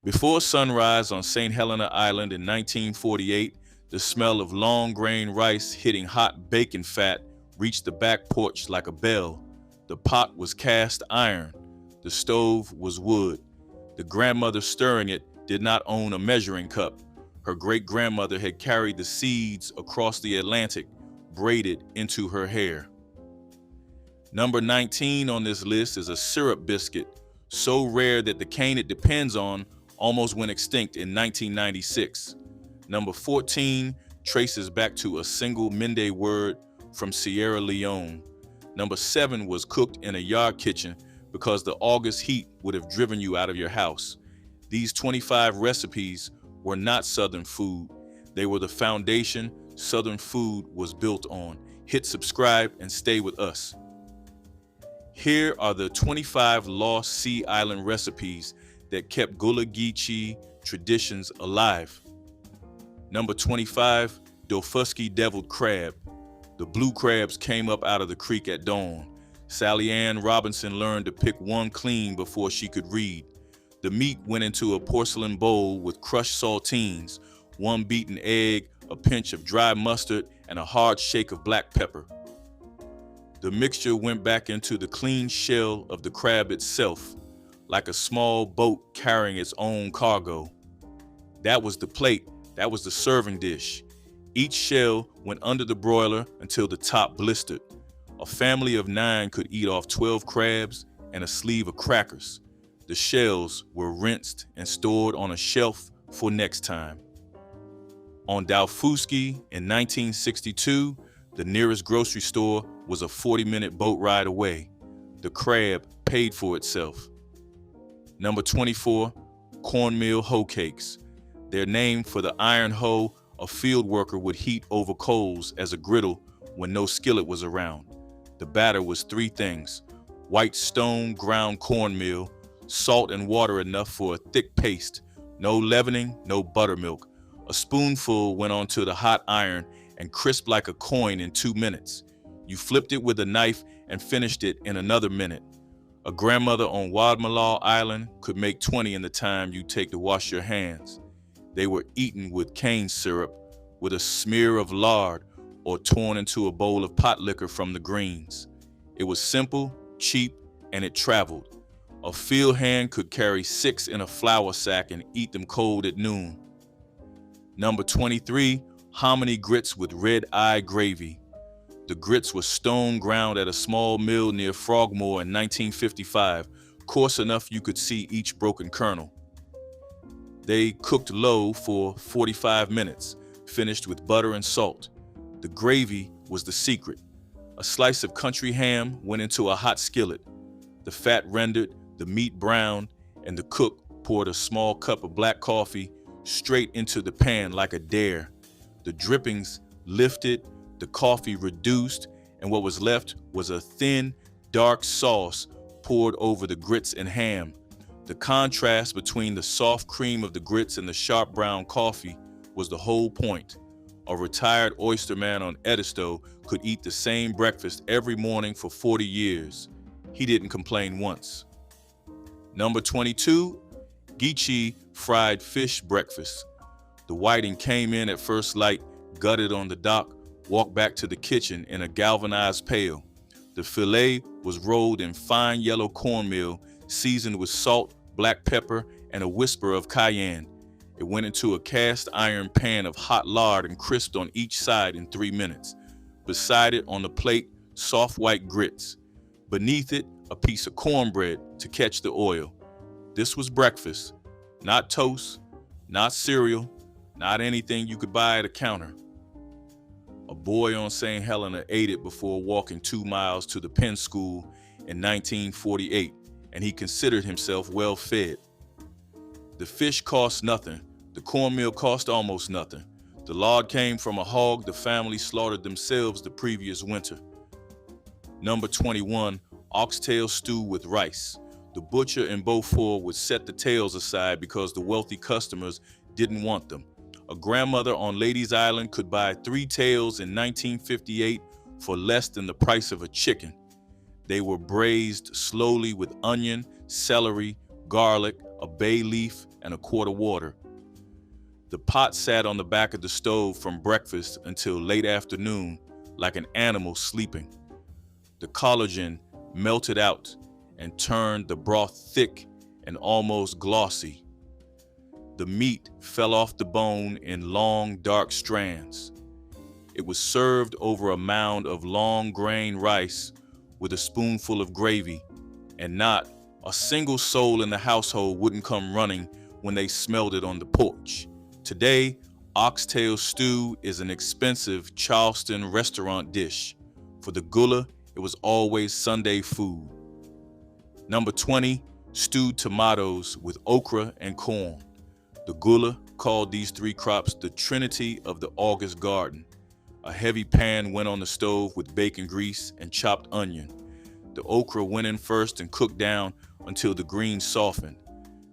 Before sunrise on St. Helena Island in 1948, the smell of long grain rice hitting hot bacon fat reached the back porch like a bell. The pot was cast iron. The stove was wood. The grandmother stirring it did not own a measuring cup. Her great-grandmother had carried the seeds across the Atlantic, braided into her hair. Number 19 on this list is a syrup biscuit, so rare that the cane it depends on almost went extinct in 1996. Number 14 traces back to a single Mende word from Sierra Leone. Number 7 was cooked in a yard kitchen because the August heat would have driven you out of your house. These 25 recipes were not Southern food. They were the foundation Southern food was built on. Hit subscribe and stay with us. Here are the 25 lost Sea Island recipes that kept Gullah Geechee traditions alive. Number 25, Daufuskie deviled crab. The blue crabs came up out of the creek at dawn. Sally Ann Robinson learned to pick one clean before she could read. The meat went into a porcelain bowl with crushed saltines, one beaten egg, a pinch of dry mustard, and a hard shake of black pepper. The mixture went back into the clean shell of the crab itself, like a small boat carrying its own cargo. That was the plate, that was the serving dish. Each shell went under the broiler until the top blistered. A family of 9 could eat off 12 crabs and a sleeve of crackers. The shells were rinsed and stored on a shelf for next time. On Daufuskie in 1962, the nearest grocery store was a 40-minute boat ride away. The crab paid for itself. Number 24, cornmeal hoecakes. They're named for the iron hoe a field worker would heat over coals as a griddle when no skillet was around. The batter was 3 things: white stone ground cornmeal, salt and water enough for a thick paste, no leavening, no buttermilk. A spoonful went onto the hot iron and crisped like a coin in 2 minutes. You flipped it with a knife and finished it in another minute. A grandmother on Wadmalaw Island could make 20 in the time you take to wash your hands. They were eaten with cane syrup, with a smear of lard, or torn into a bowl of Potlikker from the greens. It was simple, cheap, and it traveled. A field hand could carry 6 in a flour sack and eat them cold at noon. Number 23, hominy grits with red-eye gravy. The grits were stone ground at a small mill near Frogmore in 1955, coarse enough you could see each broken kernel. They cooked low for 45 minutes, finished with butter and salt. The gravy was the secret. A slice of country ham went into a hot skillet. The fat rendered, the meat browned, and the cook poured a small cup of black coffee straight into the pan like a dare. The drippings lifted, the coffee reduced, and what was left was a thin, dark sauce poured over the grits and ham. The contrast between the soft cream of the grits and the sharp brown coffee was the whole point. A retired oysterman on Edisto could eat the same breakfast every morning for 40 years. He didn't complain once. Number 22, Geechee fried fish breakfast. The whiting came in at first light, gutted on the dock, walked back to the kitchen in a galvanized pail. The fillet was rolled in fine yellow cornmeal, seasoned with salt, black pepper, and a whisper of cayenne. It went into a cast iron pan of hot lard and crisped on each side in 3 minutes. Beside it on the plate, soft white grits. Beneath it, a piece of cornbread to catch the oil. This was breakfast, not toast, not cereal, not anything you could buy at a counter. A boy on St. Helena ate it before walking 2 miles to the Penn School in 1948, and he considered himself well fed. The fish cost nothing. The cornmeal cost almost nothing. The lard came from a hog the family slaughtered themselves the previous winter. Number 21, oxtail stew with rice. The butcher in Beaufort would set the tails aside because the wealthy customers didn't want them. A grandmother on Ladies Island could buy 3 tails in 1958 for less than the price of a chicken. They were braised slowly with onion, celery, garlic, a bay leaf, and a quart of water. The pot sat on the back of the stove from breakfast until late afternoon, like an animal sleeping. The collagen melted out and turned the broth thick and almost glossy. The meat fell off the bone in long, dark strands. It was served over a mound of long grain rice with a spoonful of gravy, and not a single soul in the household wouldn't come running when they smelled it on the porch. Today, oxtail stew is an expensive Charleston restaurant dish. For the Gullah, it was always Sunday food. Number 20, stewed tomatoes with okra and corn. The Gullah called these three crops the trinity of the August garden. A heavy pan went on the stove with bacon grease and chopped onion. The okra went in first and cooked down until the greens softened.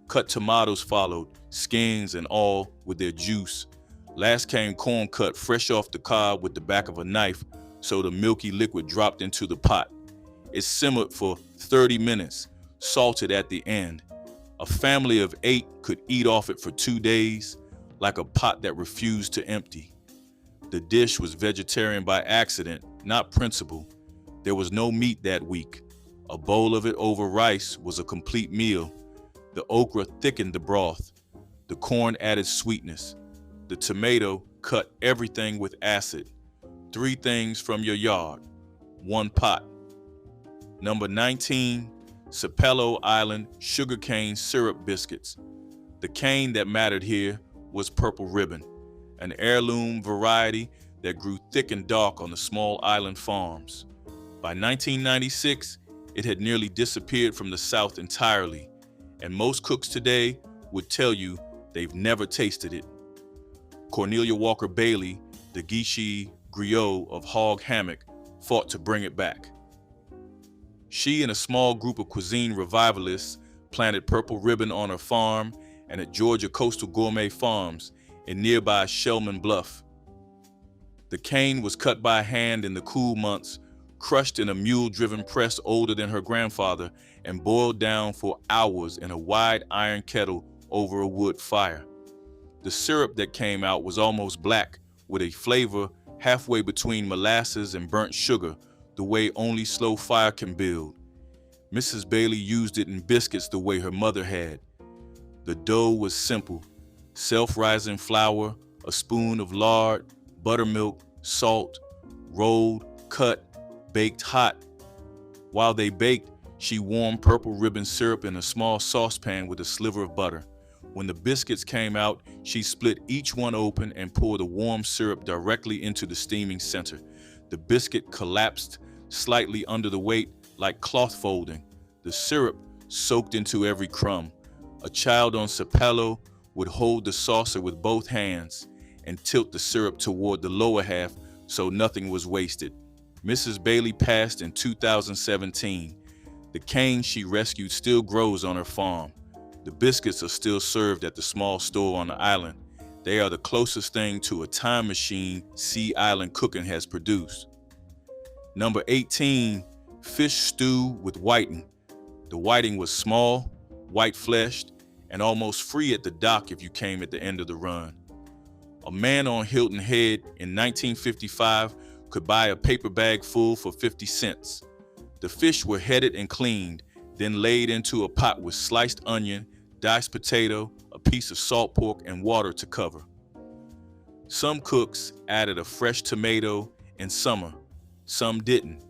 Cut tomatoes followed, skins and all, with their juice. Last came corn cut fresh off the cob with the back of a knife, so the milky liquid dropped into the pot. It simmered for 30 minutes, salted at the end. A family of 8 could eat off it for 2 days, like a pot that refused to empty. The dish was vegetarian by accident, not principle. There was no meat that week. A bowl of it over rice was a complete meal. The okra thickened the broth. The corn added sweetness. The tomato cut everything with acid. 3 things from your yard, 1 pot. Number 19, Sapelo Island sugarcane syrup biscuits. The cane that mattered here was purple ribbon, an heirloom variety that grew thick and dark on the small island farms. By 1996, it had nearly disappeared from the South entirely, and most cooks today would tell you they've never tasted it. Cornelia Walker Bailey, the Geechee griot of Hog Hammock, fought to bring it back. She and a small group of cuisine revivalists planted purple ribbon on her farm and at Georgia Coastal Gourmet Farms in nearby Shellman Bluff. The cane was cut by hand in the cool months, crushed in a mule-driven press older than her grandfather, and boiled down for hours in a wide iron kettle over a wood fire. The syrup that came out was almost black, with a flavor halfway between molasses and burnt sugar, the way only slow fire can build. Mrs. Bailey used it in biscuits the way her mother had. The dough was simple: self-rising flour, a spoon of lard, buttermilk, salt, rolled, cut, baked hot. While they baked, she warmed purple ribbon syrup in a small saucepan with a sliver of butter. When the biscuits came out, she split each one open and poured the warm syrup directly into the steaming center. The biscuit collapsed slightly under the weight, like cloth folding. The syrup soaked into every crumb. A child on Sapelo would hold the saucer with both hands and tilt the syrup toward the lower half so nothing was wasted. Mrs. Bailey passed in 2017. The cane she rescued still grows on her farm. The biscuits are still served at the small store on the island. They are the closest thing to a time machine Sea Island cooking has produced. Number 18, fish stew with whiting. The whiting was small, white-fleshed, and almost free at the dock if you came at the end of the run. A man on Hilton Head in 1955 could buy a paper bag full for 50 cents. The fish were headed and cleaned, then laid into a pot with sliced onion, diced potato, a piece of salt pork, and water to cover. Some cooks added a fresh tomato in summer, some didn't.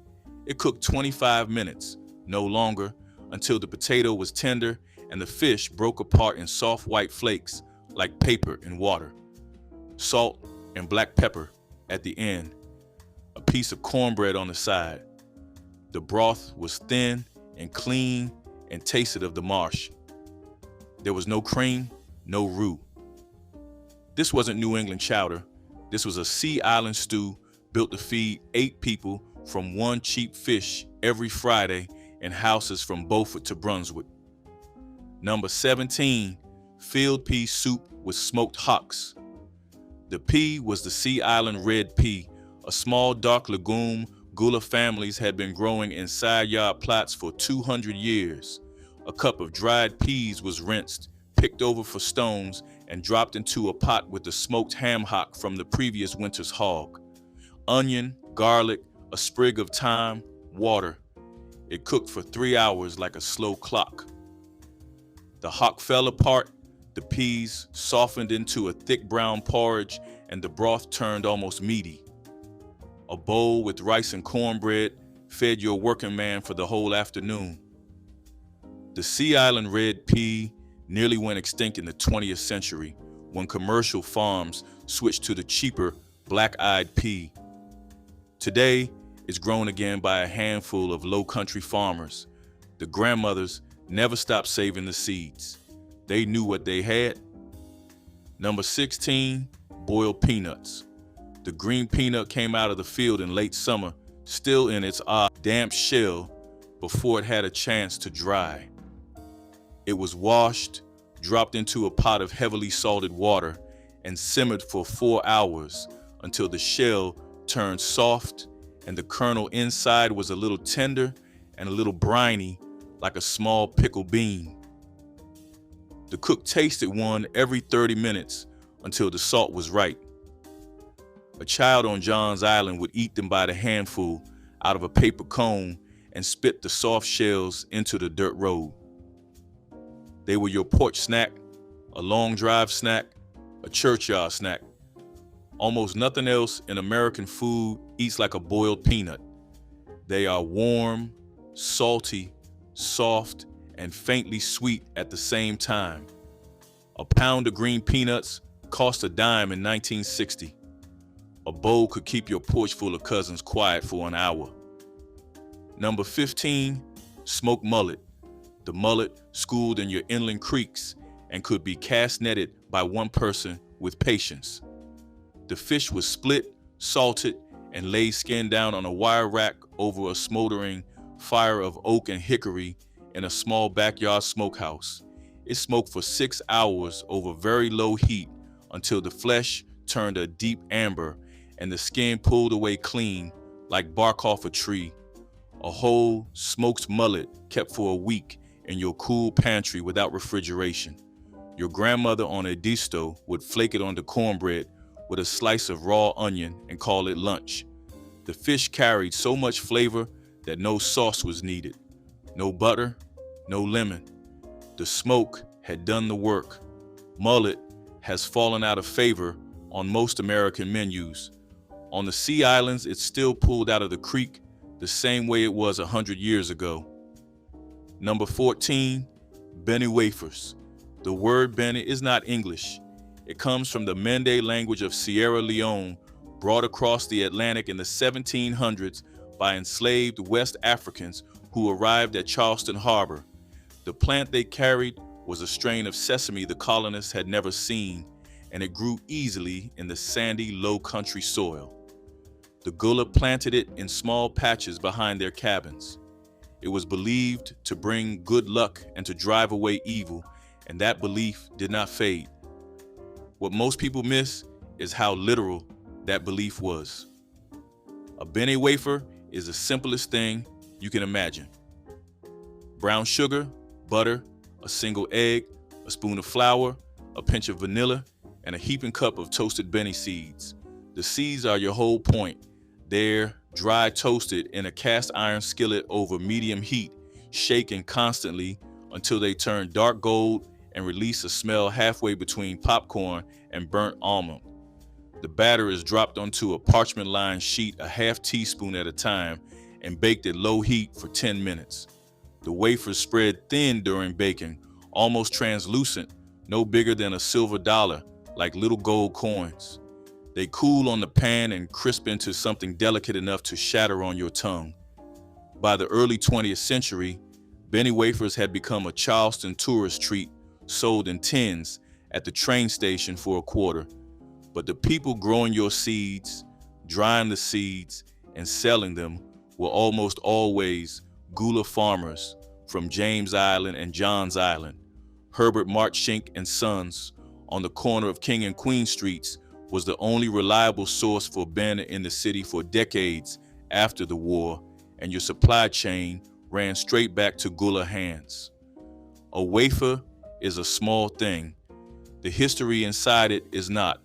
It cooked 25 minutes, no longer, until the potato was tender and the fish broke apart in soft white flakes like paper in water. Salt and black pepper at the end, a piece of cornbread on the side. The broth was thin and clean and tasted of the marsh. There was no cream, no roux. This wasn't New England chowder. This was a Sea Island stew built to feed 8 people from one cheap fish every Friday in houses from Beaufort to Brunswick. Number 17, field pea soup with smoked hocks. The pea was the Sea Island red pea, a small dark legume Gullah families had been growing in side yard plots for 200 years. A cup of dried peas was rinsed, picked over for stones and dropped into a pot with the smoked ham hock from the previous winter's hog. Onion, garlic, a sprig of thyme, water. It cooked for 3 hours like a slow clock. The hock fell apart, the peas softened into a thick brown porridge, and the broth turned almost meaty. A bowl with rice and cornbread fed your working man for the whole afternoon. The Sea Island red pea nearly went extinct in the 20th century when commercial farms switched to the cheaper black-eyed pea. Today, it's grown again by a handful of low-country farmers. The grandmothers never stopped saving the seeds. They knew what they had. Number 16, boiled peanuts. The green peanut came out of the field in late summer, still in its odd, damp shell before it had a chance to dry. It was washed, dropped into a pot of heavily salted water, and simmered for 4 hours until the shell turned soft and the kernel inside was a little tender and a little briny, like a small pickled bean. The cook tasted one every 30 minutes until the salt was right. A child on John's Island would eat them by the handful out of a paper cone and spit the soft shells into the dirt road. They were your porch snack, a long drive snack, a churchyard snack. Almost nothing else in American food eats like a boiled peanut. They are warm, salty, soft, and faintly sweet at the same time. A pound of green peanuts cost a dime in 1960. A bowl could keep your porch full of cousins quiet for an hour. Number 15, smoked mullet. The mullet schooled in your inland creeks and could be cast netted by one person with patience. The fish was split, salted, and laid skin down on a wire rack over a smoldering fire of oak and hickory in a small backyard smokehouse. It smoked for 6 hours over very low heat until the flesh turned a deep amber and the skin pulled away clean like bark off a tree. A whole smoked mullet kept for a week in your cool pantry without refrigeration. Your grandmother on a disto would flake it onto cornbread with a slice of raw onion and call it lunch. The fish carried so much flavor that no sauce was needed. No butter, no lemon. The smoke had done the work. Mullet has fallen out of favor on most American menus. On the Sea Islands, it's still pulled out of the creek the same way it was 100 years ago. Number 14, Benne wafers. The word Benne is not English. It comes from the Mende language of Sierra Leone, brought across the Atlantic in the 1700s by enslaved West Africans who arrived at Charleston Harbor. The plant they carried was a strain of sesame the colonists had never seen, and it grew easily in the sandy, low-country soil. The Gullah planted it in small patches behind their cabins. It was believed to bring good luck and to drive away evil, and that belief did not fade. What most people miss is how literal that belief was. A Benne wafer is the simplest thing you can imagine. Brown sugar, butter, a single egg, a spoon of flour, a pinch of vanilla, and a heaping cup of toasted Benne seeds. The seeds are your whole point. They're dry toasted in a cast iron skillet over medium heat, shaken constantly until they turn dark gold and release a smell halfway between popcorn and burnt almond. The batter is dropped onto a parchment-lined sheet a half teaspoon at a time and baked at low heat for 10 minutes. The wafers spread thin during baking, almost translucent, no bigger than a silver dollar, like little gold coins. They cool on the pan and crisp into something delicate enough to shatter on your tongue. By the early 20th century, Benne wafers had become a Charleston tourist treat, sold in tins at the train station for a quarter. But the people growing your seeds, drying the seeds, and selling them were almost always Gullah farmers from James Island and John's Island. Herbert Marchink and Sons on the corner of King and Queen Streets was the only reliable source for Benne in the city for decades after the war, and your supply chain ran straight back to Gullah hands. A wafer is a small thing. The history inside it is not.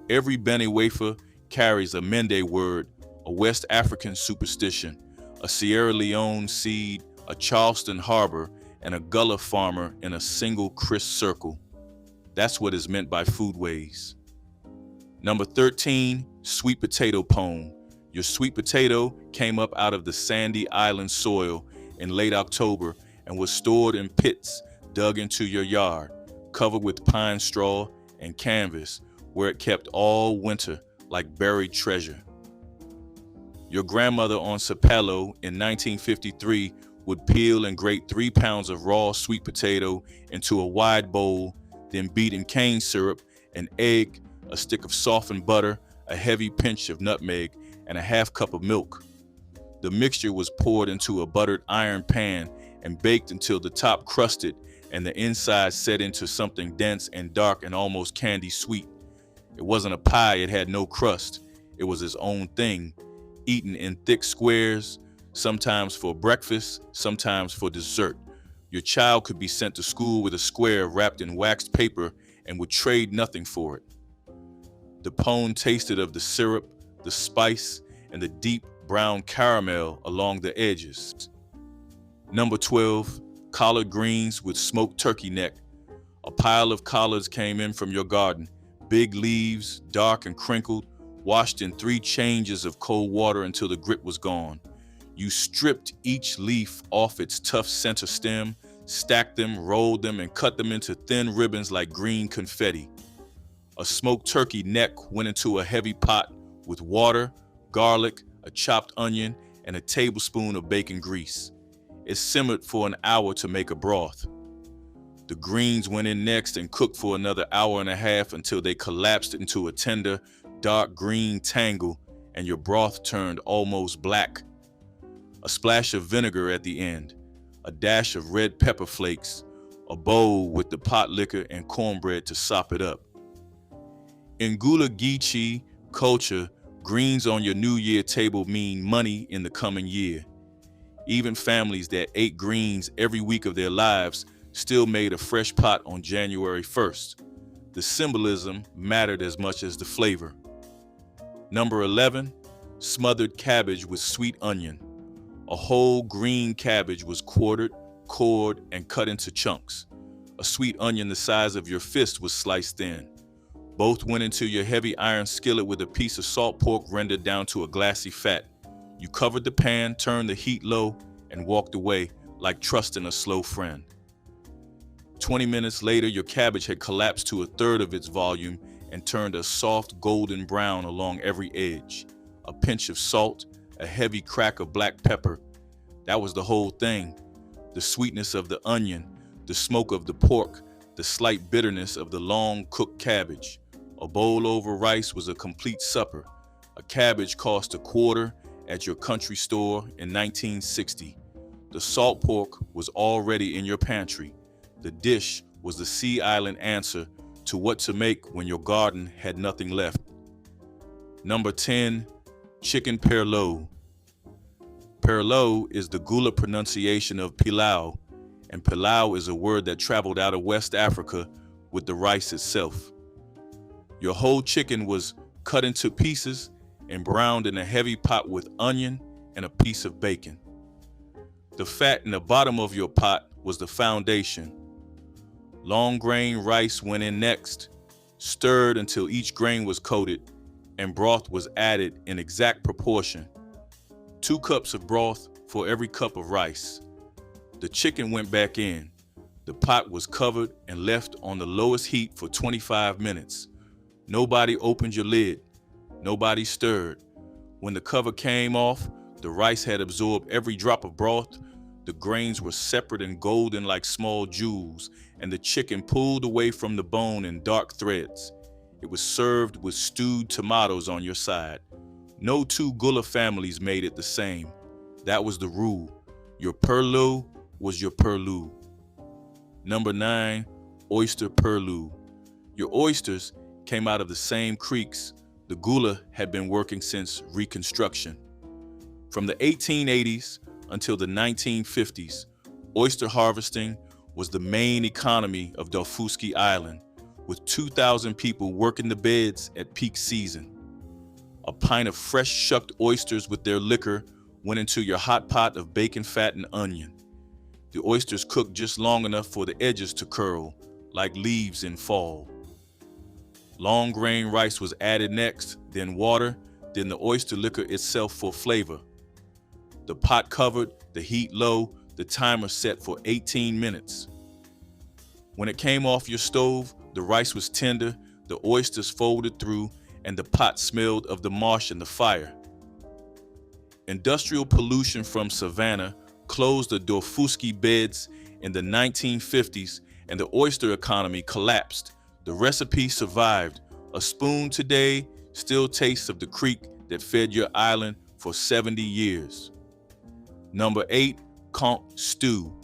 Every Benne wafer carries a Mende word, a West African superstition, a Sierra Leone seed, a Charleston harbor, and a Gullah farmer in a single crisp circle. That's what is meant by foodways. Number 13, sweet potato pone. Your sweet potato came up out of the sandy island soil in late October and was stored in pits dug into your yard, covered with pine straw and canvas, where it kept all winter like buried treasure. Your grandmother on Sapelo in 1953 would peel and grate 3 pounds of raw sweet potato into a wide bowl, then beat in cane syrup, an egg, a stick of softened butter, a heavy pinch of nutmeg, and a half cup of milk. The mixture was poured into a buttered iron pan and baked until the top crusted and the inside set into something dense and dark and almost candy sweet. It wasn't a pie, it had no crust. It was its own thing, eaten in thick squares, sometimes for breakfast, sometimes for dessert. Your child could be sent to school with a square wrapped in waxed paper and would trade nothing for it. The pone tasted of the syrup, the spice, and the deep brown caramel along the edges. Number 12, collard greens with smoked turkey neck. A pile of collards came in from your garden, big leaves, dark and crinkled, washed in 3 changes of cold water until the grit was gone. You stripped each leaf off its tough center stem, stacked them, rolled them, and cut them into thin ribbons like green confetti. A smoked turkey neck went into a heavy pot with water, garlic, a chopped onion, and a tablespoon of bacon grease. It simmered for an hour to make a broth. The greens went in next and cooked for another hour and a half until they collapsed into a tender, dark green tangle and your broth turned almost black. A splash of vinegar at the end, a dash of red pepper flakes, a bowl with the potlikker and cornbread to sop it up. In Gullah Geechee culture, greens on your New Year table mean money in the coming year. Even families that ate greens every week of their lives still made a fresh pot on January 1st. The symbolism mattered as much as the flavor. Number 11, smothered cabbage with sweet onion. A whole green cabbage was quartered, cored, and cut into chunks. A sweet onion the size of your fist was sliced thin. Both went into your heavy iron skillet with a piece of salt pork rendered down to a glassy fat. You covered the pan, turned the heat low, and walked away like trusting a slow friend. 20 minutes later, your cabbage had collapsed to a third of its volume and turned a soft golden brown along every edge. A pinch of salt, a heavy crack of black pepper. That was the whole thing. The sweetness of the onion, the smoke of the pork, the slight bitterness of the long-cooked cabbage. A bowl over rice was a complete supper. A cabbage cost $0.25 at your country store in 1960. The salt pork was already in your pantry. The dish was the Sea Island answer to what to make when your garden had nothing left. Number 10, chicken perloo. Perloo is the Gullah pronunciation of pilau, and pilau is a word that traveled out of West Africa with the rice itself. Your whole chicken was cut into pieces and browned in a heavy pot with onion and a piece of bacon. The fat in the bottom of your pot was the foundation. Long grain rice went in next, stirred until each grain was coated, and broth was added in exact proportion. 2 cups of broth for every cup of rice. The chicken went back in. The pot was covered and left on the lowest heat for 25 minutes. Nobody opened your lid. Nobody stirred. When the cover came off, the rice had absorbed every drop of broth. The grains were separate and golden like small jewels, and the chicken pulled away from the bone in dark threads. It was served with stewed tomatoes on your side. No 2 Gullah families made it the same. That was the rule. Your perloo was your perloo. Number 9, oyster perloo. Your oysters came out of the same creeks the Gullah had been working since Reconstruction. From the 1880s until the 1950s, oyster harvesting was the main economy of Daufuskie Island, with 2,000 people working the beds at peak season. A pint of fresh shucked oysters with their liquor went into your hot pot of bacon fat and onion. The oysters cooked just long enough for the edges to curl, like leaves in fall. Long grain rice was added next, then water, then the oyster liquor itself for flavor. The pot covered, the heat low, the timer set for 18 minutes. When it came off your stove, the rice was tender, the oysters folded through, and the pot smelled of the marsh and the fire. Industrial pollution from Savannah closed the Daufuskie beds in the 1950s, and the oyster economy collapsed. The recipe survived. A spoon today still tastes of the creek that fed your island for 70 years. Number 8, conch stew.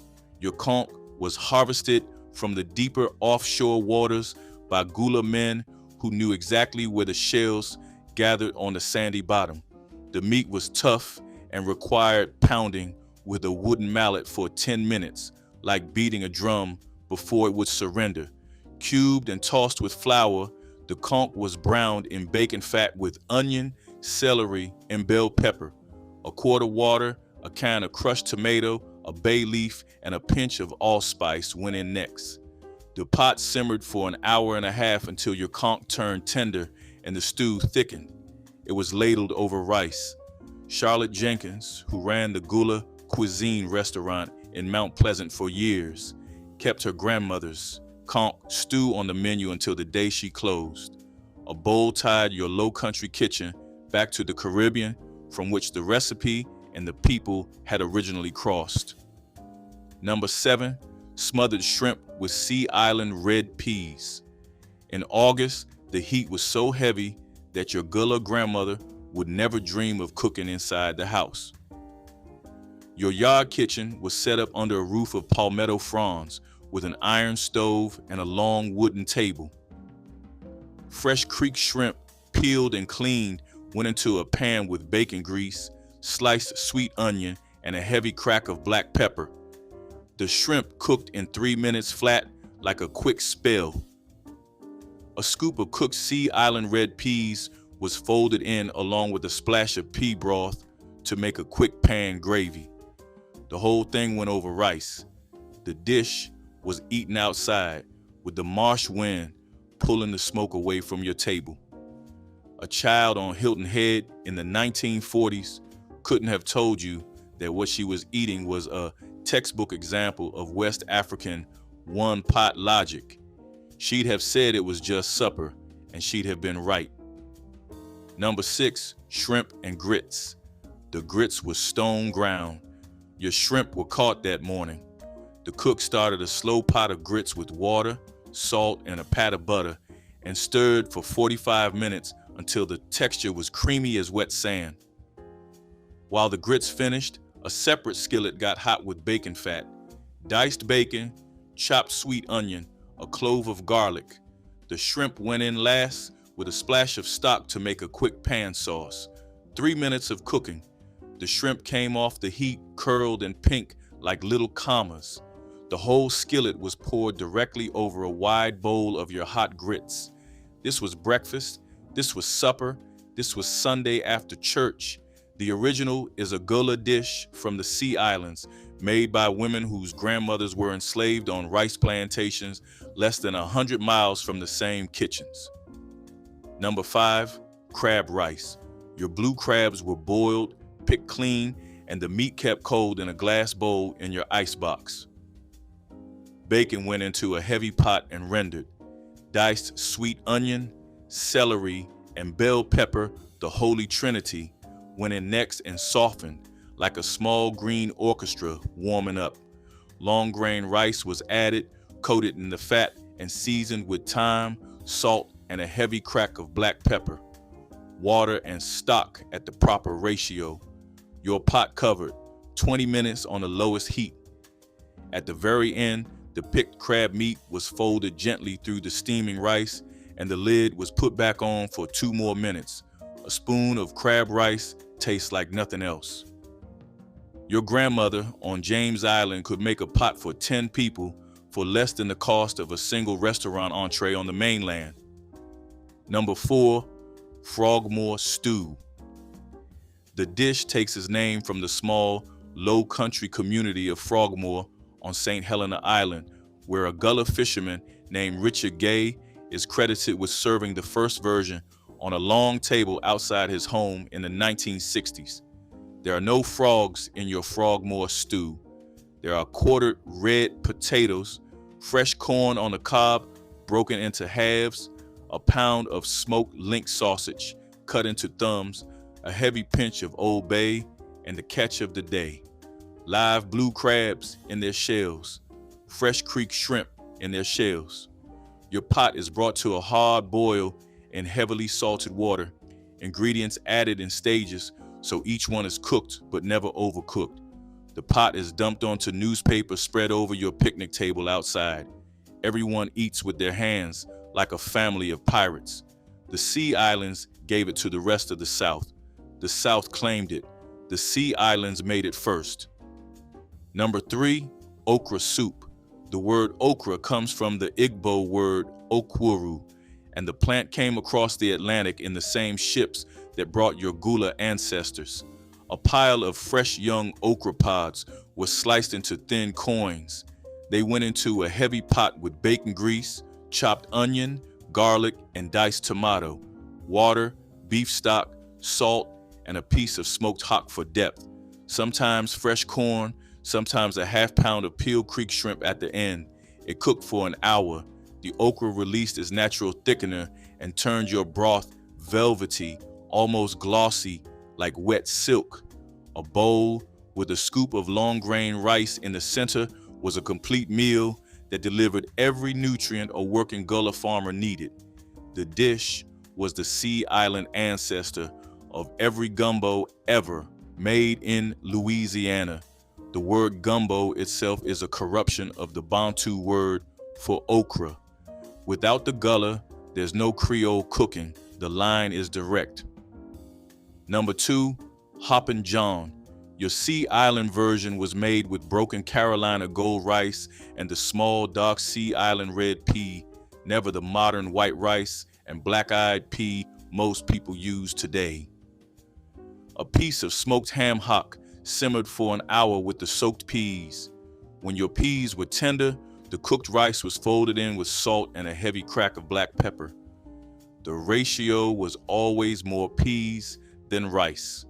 Your conch was harvested from the deeper offshore waters by Gullah men who knew exactly where the shells gathered on the sandy bottom. The meat was tough and required pounding with a wooden mallet for 10 minutes, like beating a drum before it would surrender. Cubed and tossed with flour, the conch was browned in bacon fat with onion, celery, and bell pepper. A quart of water, a can of crushed tomato, a bay leaf, and a pinch of allspice went in next. The pot simmered for an hour and a half until your conch turned tender and the stew thickened. It was ladled over rice. Charlotte Jenkins, who ran the Gullah cuisine restaurant in Mount Pleasant for years, kept her grandmother's conch stew on the menu until the day she closed. A bowl tied your low country kitchen back to the Caribbean, from which the recipe and the people had originally crossed. Number 7, smothered shrimp with Sea Island red peas. In August, the heat was so heavy that your Gullah grandmother would never dream of cooking inside the house. Your yard kitchen was set up under a roof of palmetto fronds with an iron stove and a long wooden table. Fresh creek shrimp, peeled and cleaned, went into a pan with bacon grease, sliced sweet onion, and a heavy crack of black pepper. The shrimp cooked in 3 minutes flat, like a quick spell. A scoop of cooked Sea Island red peas was folded in along with a splash of pea broth to make a quick pan gravy. The whole thing went over rice. The dish was eaten outside, with the marsh wind pulling the smoke away from your table. A child on Hilton Head in the 1940s couldn't have told you that what she was eating was a textbook example of West African one-pot logic. She'd have said it was just supper, and she'd have been right. Number 6, shrimp and grits. The grits were stone ground. Your shrimp were caught that morning. The cook started a slow pot of grits with water, salt, and a pat of butter, and stirred for 45 minutes until the texture was creamy as wet sand. While the grits finished, a separate skillet got hot with bacon fat, diced bacon, chopped sweet onion, a clove of garlic. The shrimp went in last with a splash of stock to make a quick pan sauce. 3 minutes of cooking. The shrimp came off the heat, curled and pink like little commas. The whole skillet was poured directly over a wide bowl of your hot grits. This was breakfast, this was supper, this was Sunday after church. The original is a Gullah dish from the Sea Islands, made by women whose grandmothers were enslaved on rice plantations less than 100 miles from the same kitchens. Number 5, crab rice. Your blue crabs were boiled, picked clean, and the meat kept cold in a glass bowl in your icebox. Bacon went into a heavy pot and rendered. Diced sweet onion, celery, and bell pepper, the holy trinity, went in next and softened like a small green orchestra warming up. Long grain rice was added, coated in the fat, and seasoned with thyme, salt, and a heavy crack of black pepper. Water and stock at the proper ratio. Your pot covered, 20 minutes on the lowest heat. At the very end, the picked crab meat was folded gently through the steaming rice, and the lid was put back on for 2 more minutes. A spoon of crab rice tastes like nothing else. Your grandmother on James Island could make a pot for 10 people, for less than the cost of a single restaurant entree on the mainland. Number 4, Frogmore stew. The dish takes its name from the small, low country community of Frogmore on St. Helena Island, where a Gullah fisherman named Richard Gay is credited with serving the first version on a long table outside his home in the 1960s. There are no frogs in your Frogmore stew. There are quartered red potatoes, fresh corn on the cob broken into halves, a pound of smoked link sausage cut into thumbs, a heavy pinch of Old Bay, and the catch of the day. Live blue crabs in their shells, fresh creek shrimp in their shells. Your pot is brought to a hard boil in heavily salted water, ingredients added in stages so each one is cooked but never overcooked. The pot is dumped onto newspaper spread over your picnic table outside. Everyone eats with their hands like a family of pirates. The Sea Islands gave it to the rest of the South. The South claimed it. The Sea Islands made it first. Number 3, okra soup. The word okra comes from the Igbo word okwuru, and the plant came across the Atlantic in the same ships that brought your Gullah ancestors. A pile of fresh young okra pods was sliced into thin coins. They went into a heavy pot with bacon grease, chopped onion, garlic, and diced tomato, water, beef stock, salt, and a piece of smoked hock for depth. Sometimes fresh corn, sometimes a half pound of peeled creek shrimp at the end. It cooked for an hour. The okra released its natural thickener and turned your broth velvety, almost glossy, like wet silk. A bowl with a scoop of long grain rice in the center was a complete meal that delivered every nutrient a working Gullah farmer needed. The dish was the Sea Island ancestor of every gumbo ever made in Louisiana. The word gumbo itself is a corruption of the Bantu word for okra. Without the Gullah, there's no Creole cooking. The line is direct. Number 2, Hoppin John. Your Sea Island version was made with broken Carolina gold rice and the small dark Sea Island red pea, never the modern white rice and black-eyed pea most people use today. A piece of smoked ham hock simmered for an hour with the soaked peas. When your peas were tender, the cooked rice was folded in with salt and a heavy crack of black pepper. The ratio was always more peas than rice.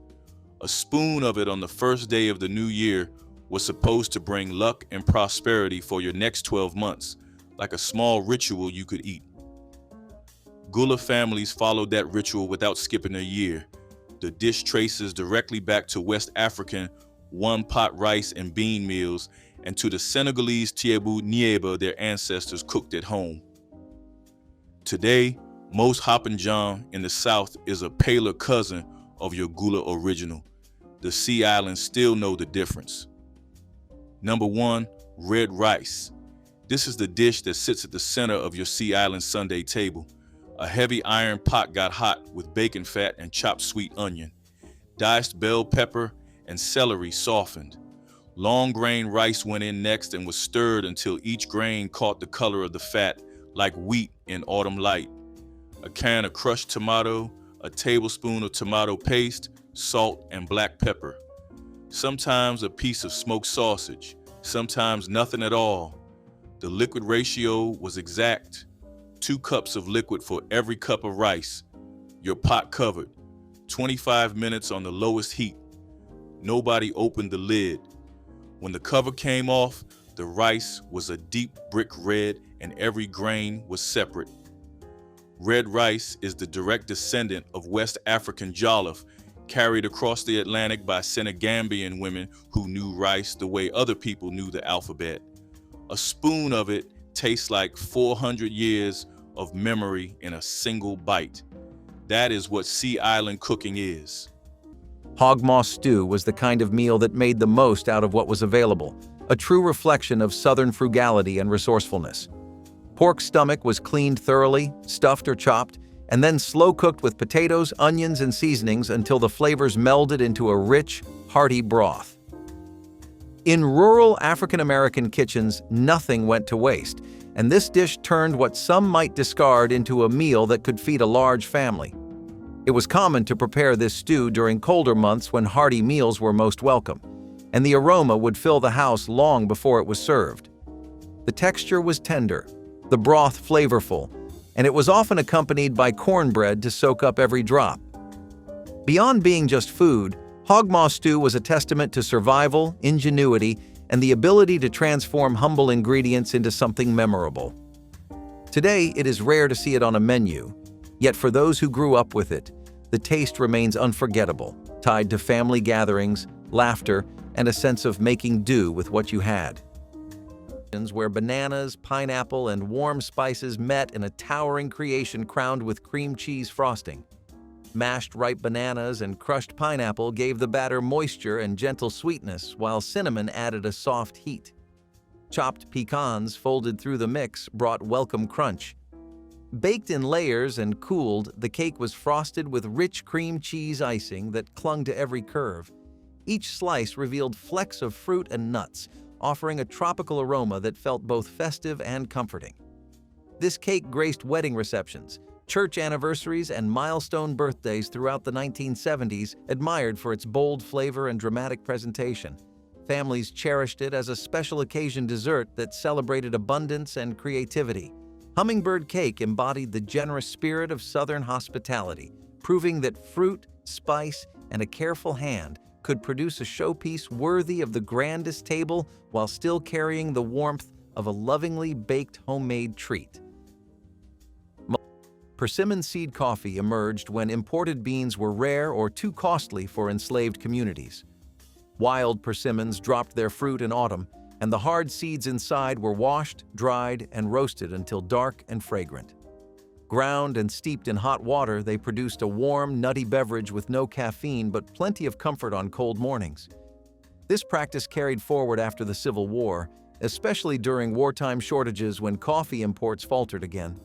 A spoon of it on the first day of the new year was supposed to bring luck and prosperity for your next 12 months, like a small ritual you could eat. Gullah families followed that ritual without skipping a year. The dish traces directly back to West African one-pot rice and bean meals and to the Senegalese tiebu nieba their ancestors cooked at home. Today, most Hoppin John in the South is a paler cousin of your Gullah original. The Sea Islands still know the difference. Number 1, red rice. This is the dish that sits at the center of your Sea Island Sunday table. A heavy iron pot got hot with bacon fat and chopped sweet onion. Diced bell pepper and celery softened. Long grain rice went in next and was stirred until each grain caught the color of the fat, like wheat in autumn light. A can of crushed tomato, a tablespoon of tomato paste, salt, and black pepper. Sometimes a piece of smoked sausage, sometimes nothing at all. The liquid ratio was exact. 2 cups of liquid for every cup of rice. Your pot covered. 25 minutes on the lowest heat. Nobody opened the lid. When the cover came off, the rice was a deep brick red and every grain was separate. Red rice is the direct descendant of West African jollof, carried across the Atlantic by Senegambian women who knew rice the way other people knew the alphabet. A spoon of it tastes like 400 years of memory in a single bite. That is what Sea Island cooking is. Hogmaw stew was the kind of meal that made the most out of what was available, a true reflection of Southern frugality and resourcefulness. Pork stomach was cleaned thoroughly, stuffed or chopped, and then slow-cooked with potatoes, onions, and seasonings until the flavors melded into a rich, hearty broth. In rural African American kitchens, nothing went to waste, and this dish turned what some might discard into a meal that could feed a large family. It was common to prepare this stew during colder months when hearty meals were most welcome, and the aroma would fill the house long before it was served. The texture was tender, the broth flavorful, and it was often accompanied by cornbread to soak up every drop. Beyond being just food, hogmaw stew was a testament to survival, ingenuity, and the ability to transform humble ingredients into something memorable. Today, it is rare to see it on a menu, yet for those who grew up with it, the taste remains unforgettable, tied to family gatherings, laughter, and a sense of making do with what you had. Where bananas, pineapple, and warm spices met in a towering creation crowned with cream cheese frosting. Mashed ripe bananas and crushed pineapple gave the batter moisture and gentle sweetness, while cinnamon added a soft heat. Chopped pecans folded through the mix brought welcome crunch. Baked in layers and cooled, the cake was frosted with rich cream cheese icing that clung to every curve. Each slice revealed flecks of fruit and nuts, offering a tropical aroma that felt both festive and comforting. This cake graced wedding receptions, church anniversaries, and milestone birthdays throughout the 1970s, admired for its bold flavor and dramatic presentation. Families cherished it as a special occasion dessert that celebrated abundance and creativity. Hummingbird cake embodied the generous spirit of Southern hospitality, proving that fruit, spice, and a careful hand could produce a showpiece worthy of the grandest table while still carrying the warmth of a lovingly baked homemade treat. Persimmon seed coffee emerged when imported beans were rare or too costly for enslaved communities. Wild persimmons dropped their fruit in autumn, and the hard seeds inside were washed, dried, and roasted until dark and fragrant. Ground and steeped in hot water, they produced a warm, nutty beverage with no caffeine but plenty of comfort on cold mornings. This practice carried forward after the Civil War, especially during wartime shortages when coffee imports faltered again.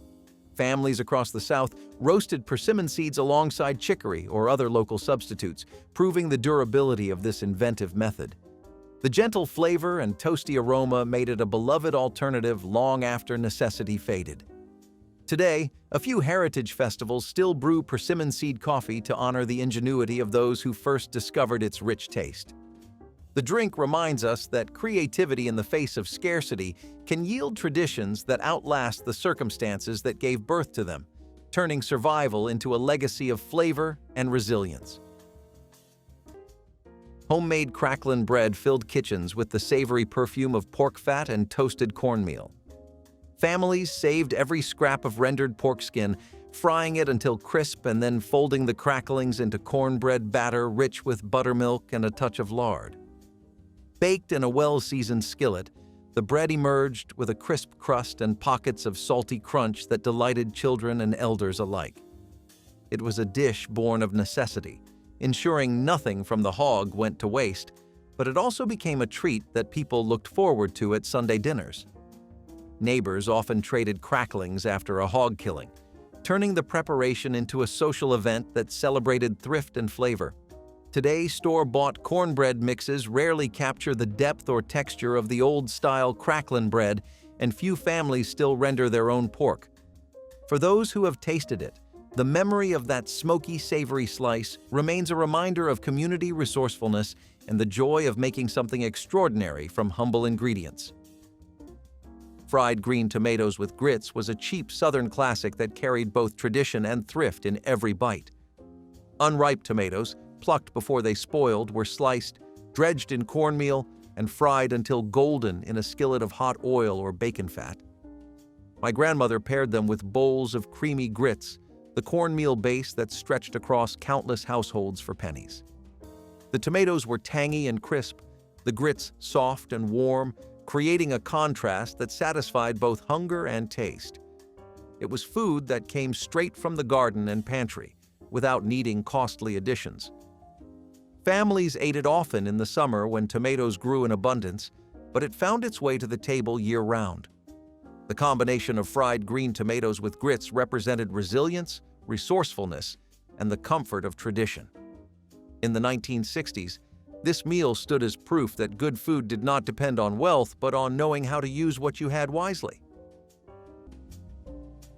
Families across the South roasted persimmon seeds alongside chicory or other local substitutes, proving the durability of this inventive method. The gentle flavor and toasty aroma made it a beloved alternative long after necessity faded. Today, a few heritage festivals still brew persimmon seed coffee to honor the ingenuity of those who first discovered its rich taste. The drink reminds us that creativity in the face of scarcity can yield traditions that outlast the circumstances that gave birth to them, turning survival into a legacy of flavor and resilience. Homemade crackling bread filled kitchens with the savory perfume of pork fat and toasted cornmeal. Families saved every scrap of rendered pork skin, frying it until crisp and then folding the cracklings into cornbread batter rich with buttermilk and a touch of lard. Baked in a well-seasoned skillet, the bread emerged with a crisp crust and pockets of salty crunch that delighted children and elders alike. It was a dish born of necessity, ensuring nothing from the hog went to waste, but it also became a treat that people looked forward to at Sunday dinners. Neighbors often traded cracklings after a hog killing, turning the preparation into a social event that celebrated thrift and flavor. Today, store-bought cornbread mixes rarely capture the depth or texture of the old-style cracklin' bread, and few families still render their own pork. For those who have tasted it, the memory of that smoky, savory slice remains a reminder of community resourcefulness and the joy of making something extraordinary from humble ingredients. Fried green tomatoes with grits was a cheap Southern classic that carried both tradition and thrift in every bite. Unripe tomatoes, plucked before they spoiled, were sliced, dredged in cornmeal, and fried until golden in a skillet of hot oil or bacon fat. My grandmother paired them with bowls of creamy grits, the cornmeal base that stretched across countless households for pennies. The tomatoes were tangy and crisp, the grits soft and warm, creating a contrast that satisfied both hunger and taste. It was food that came straight from the garden and pantry, without needing costly additions. Families ate it often in the summer when tomatoes grew in abundance, but it found its way to the table year-round. The combination of fried green tomatoes with grits represented resilience, resourcefulness, and the comfort of tradition. In the 1960s, This meal stood as proof that good food did not depend on wealth, but on knowing how to use what you had wisely.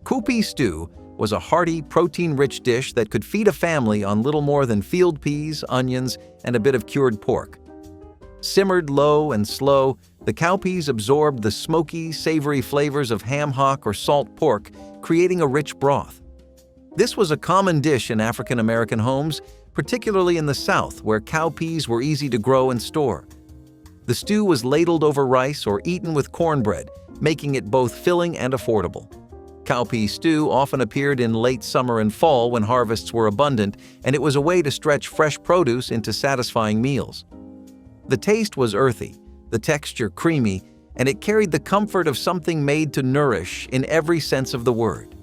Cowpea stew was a hearty, protein-rich dish that could feed a family on little more than field peas, onions, and a bit of cured pork. Simmered low and slow, the cowpeas absorbed the smoky, savory flavors of ham hock or salt pork, creating a rich broth. This was a common dish in African American homes, particularly in the South, where cowpeas were easy to grow and store. The stew was ladled over rice or eaten with cornbread, making it both filling and affordable. Cowpea stew often appeared in late summer and fall when harvests were abundant, and it was a way to stretch fresh produce into satisfying meals. The taste was earthy, the texture creamy, and it carried the comfort of something made to nourish in every sense of the word.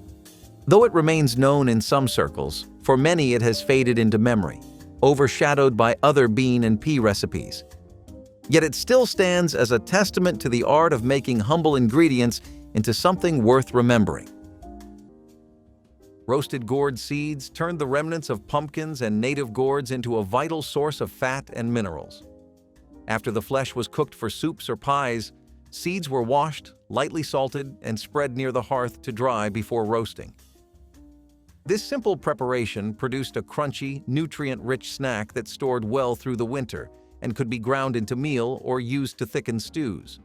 Though it remains known in some circles, for many it has faded into memory, overshadowed by other bean and pea recipes. Yet it still stands as a testament to the art of making humble ingredients into something worth remembering. Roasted gourd seeds turned the remnants of pumpkins and native gourds into a vital source of fat and minerals. After the flesh was cooked for soups or pies, seeds were washed, lightly salted, and spread near the hearth to dry before roasting. This simple preparation produced a crunchy, nutrient-rich snack that stored well through the winter and could be ground into meal or used to thicken stews.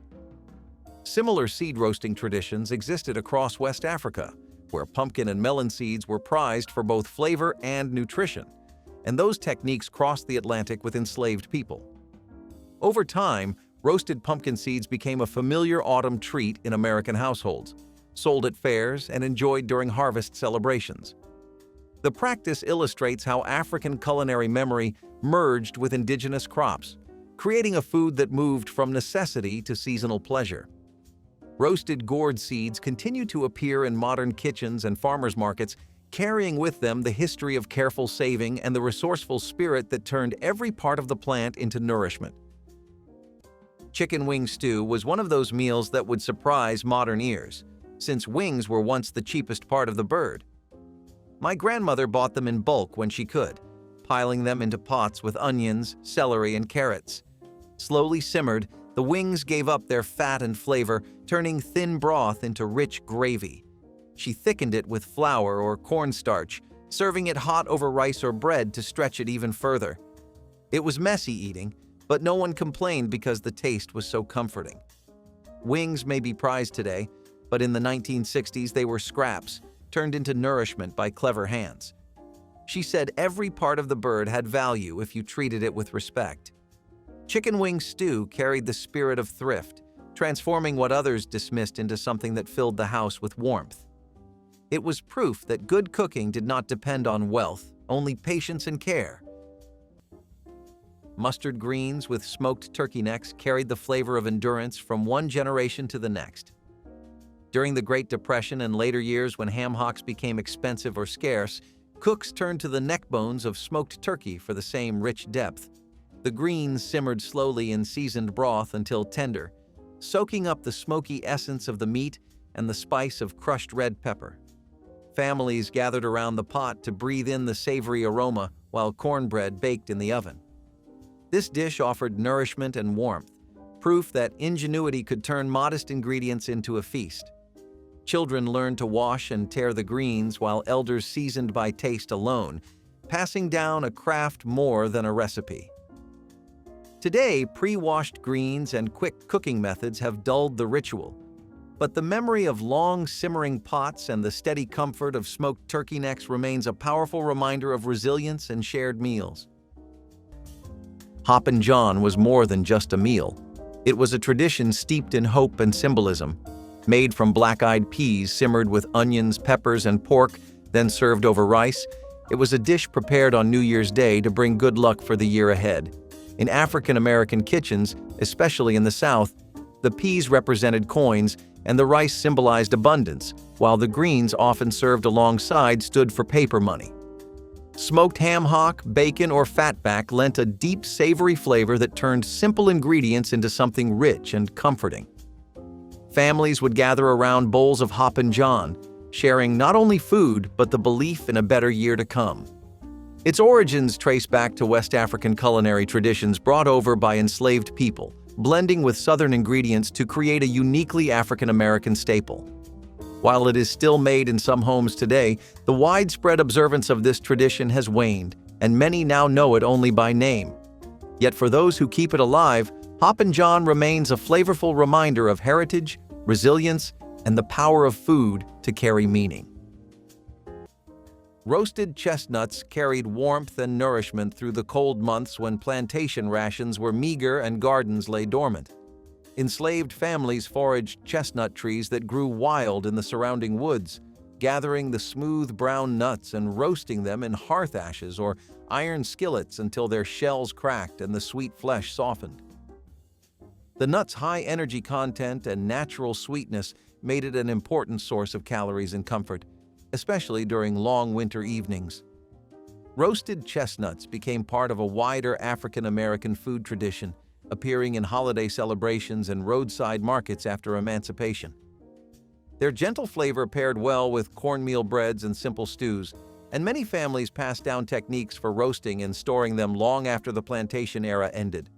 Similar seed roasting traditions existed across West Africa, where pumpkin and melon seeds were prized for both flavor and nutrition, and those techniques crossed the Atlantic with enslaved people. Over time, roasted pumpkin seeds became a familiar autumn treat in American households, sold at fairs and enjoyed during harvest celebrations. The practice illustrates how African culinary memory merged with indigenous crops, creating a food that moved from necessity to seasonal pleasure. Roasted gourd seeds continue to appear in modern kitchens and farmers markets, carrying with them the history of careful saving and the resourceful spirit that turned every part of the plant into nourishment. Chicken wing stew was one of those meals that would surprise modern ears, since wings were once the cheapest part of the bird. My grandmother bought them in bulk when she could, piling them into pots with onions, celery, and carrots. Slowly simmered, the wings gave up their fat and flavor, turning thin broth into rich gravy. She thickened it with flour or cornstarch, serving it hot over rice or bread to stretch it even further. It was messy eating, but no one complained because the taste was so comforting. Wings may be prized today, but in the 1960s they were scraps, turned into nourishment by clever hands. She said every part of the bird had value if you treated it with respect. Chicken wing stew carried the spirit of thrift, transforming what others dismissed into something that filled the house with warmth. It was proof that good cooking did not depend on wealth, only patience and care. Mustard greens with smoked turkey necks carried the flavor of endurance from one generation to the next. During the Great Depression and later years when ham hocks became expensive or scarce, cooks turned to the neck bones of smoked turkey for the same rich depth. The greens simmered slowly in seasoned broth until tender, soaking up the smoky essence of the meat and the spice of crushed red pepper. Families gathered around the pot to breathe in the savory aroma while cornbread baked in the oven. This dish offered nourishment and warmth, proof that ingenuity could turn modest ingredients into a feast. Children learned to wash and tear the greens while elders seasoned by taste alone, passing down a craft more than a recipe. Today, pre-washed greens and quick cooking methods have dulled the ritual, but the memory of long simmering pots and the steady comfort of smoked turkey necks remains a powerful reminder of resilience and shared meals. Hoppin John was more than just a meal. It was a tradition steeped in hope and symbolism. Made from black-eyed peas simmered with onions, peppers, and pork, then served over rice, it was a dish prepared on New Year's Day to bring good luck for the year ahead. In African American kitchens, especially in the South, the peas represented coins and the rice symbolized abundance, while the greens, often served alongside, stood for paper money. Smoked ham hock, bacon, or fatback lent a deep, savory flavor that turned simple ingredients into something rich and comforting. Families would gather around bowls of Hoppin John, sharing not only food but the belief in a better year to come. Its origins trace back to West African culinary traditions brought over by enslaved people, blending with Southern ingredients to create a uniquely African American staple. While it is still made in some homes today, the widespread observance of this tradition has waned, and many now know it only by name. Yet for those who keep it alive, Hoppin John remains a flavorful reminder of heritage, resilience, and the power of food to carry meaning. Roasted chestnuts carried warmth and nourishment through the cold months when plantation rations were meager and gardens lay dormant. Enslaved families foraged chestnut trees that grew wild in the surrounding woods, gathering the smooth brown nuts and roasting them in hearth ashes or iron skillets until their shells cracked and the sweet flesh softened. The nuts' high energy content and natural sweetness made it an important source of calories and comfort, especially during long winter evenings. Roasted chestnuts became part of a wider African American food tradition, appearing in holiday celebrations and roadside markets after emancipation. Their gentle flavor paired well with cornmeal breads and simple stews, and many families passed down techniques for roasting and storing them long after the plantation era ended.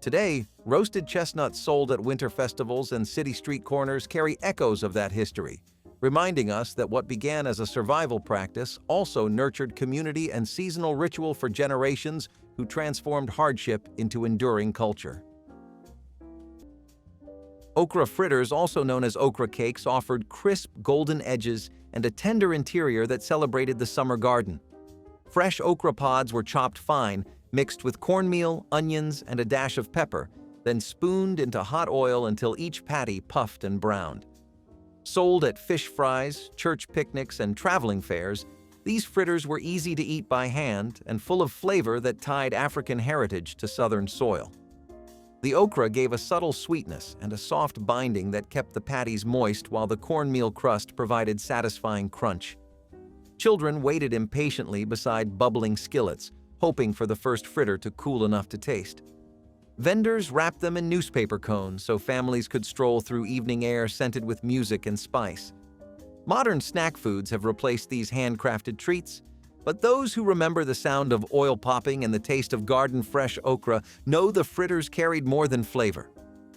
Today, roasted chestnuts sold at winter festivals and city street corners carry echoes of that history, reminding us that what began as a survival practice also nurtured community and seasonal ritual for generations who transformed hardship into enduring culture. Okra fritters, also known as okra cakes, offered crisp golden edges and a tender interior that celebrated the summer garden. Fresh okra pods were chopped fine, mixed with cornmeal, onions, and a dash of pepper, then spooned into hot oil until each patty puffed and browned. Sold at fish fries, church picnics, and traveling fairs, these fritters were easy to eat by hand and full of flavor that tied African heritage to Southern soil. The okra gave a subtle sweetness and a soft binding that kept the patties moist while the cornmeal crust provided satisfying crunch. Children waited impatiently beside bubbling skillets, hoping for the first fritter to cool enough to taste. Vendors wrapped them in newspaper cones so families could stroll through evening air scented with music and spice. Modern snack foods have replaced these handcrafted treats, but those who remember the sound of oil popping and the taste of garden-fresh okra know the fritters carried more than flavor.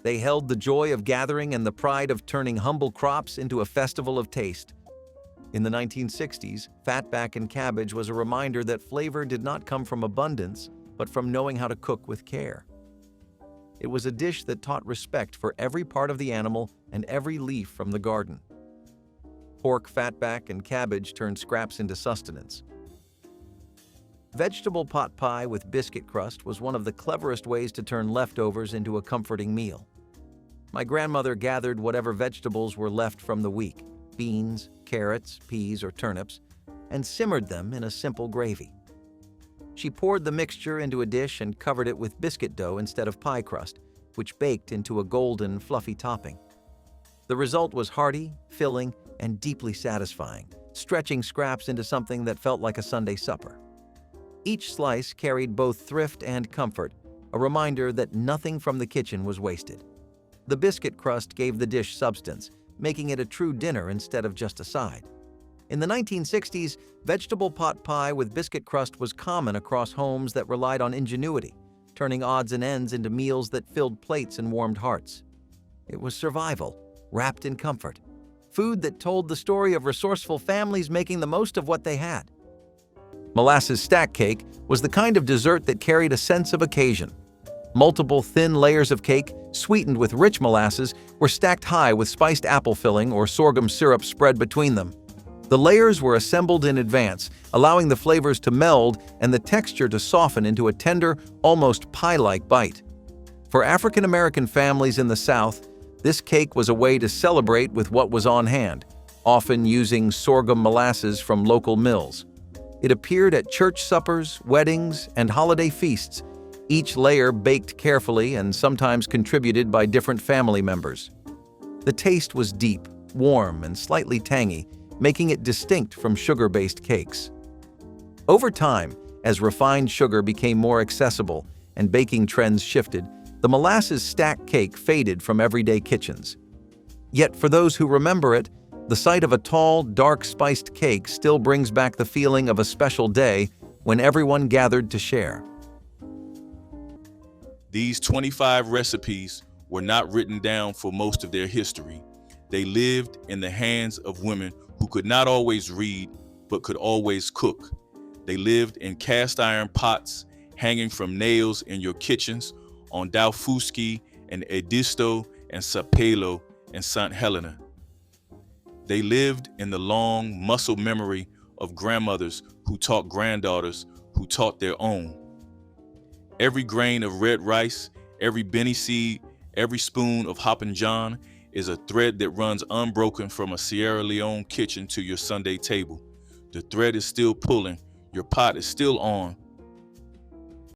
They held the joy of gathering and the pride of turning humble crops into a festival of taste. In the 1960s, fatback and cabbage was a reminder that flavor did not come from abundance, but from knowing how to cook with care. It was a dish that taught respect for every part of the animal and every leaf from the garden. Pork, fatback, and cabbage turned scraps into sustenance. Vegetable pot pie with biscuit crust was one of the cleverest ways to turn leftovers into a comforting meal. My grandmother gathered whatever vegetables were left from the week, beans, carrots, peas, or turnips, and simmered them in a simple gravy. She poured the mixture into a dish and covered it with biscuit dough instead of pie crust, which baked into a golden, fluffy topping. The result was hearty, filling, and deeply satisfying, stretching scraps into something that felt like a Sunday supper. Each slice carried both thrift and comfort, a reminder that nothing from the kitchen was wasted. The biscuit crust gave the dish substance, making it a true dinner instead of just a side. In the 1960s, vegetable pot pie with biscuit crust was common across homes that relied on ingenuity, turning odds and ends into meals that filled plates and warmed hearts. It was survival, wrapped in comfort. Food that told the story of resourceful families making the most of what they had. Molasses stack cake was the kind of dessert that carried a sense of occasion. Multiple thin layers of cake, sweetened with rich molasses, were stacked high with spiced apple filling or sorghum syrup spread between them. The layers were assembled in advance, allowing the flavors to meld and the texture to soften into a tender, almost pie-like bite. For African American families in the South, this cake was a way to celebrate with what was on hand, often using sorghum molasses from local mills. It appeared at church suppers, weddings, and holiday feasts, each layer baked carefully and sometimes contributed by different family members. The taste was deep, warm, and slightly tangy, making it distinct from sugar-based cakes. Over time, as refined sugar became more accessible and baking trends shifted, the molasses stack cake faded from everyday kitchens. Yet for those who remember it, the sight of a tall, dark spiced cake still brings back the feeling of a special day when everyone gathered to share. These 25 recipes were not written down for most of their history. They lived in the hands of women who could not always read, but could always cook. They lived in cast iron pots hanging from nails in your kitchens on Daufuskie and Edisto and Sapelo and St. Helena. They lived in the long muscle memory of grandmothers who taught granddaughters who taught their own. Every grain of red rice, every Benne seed, every spoon of Hoppin John is a thread that runs unbroken from a Sierra Leone kitchen to your Sunday table. The thread is still pulling, your pot is still on,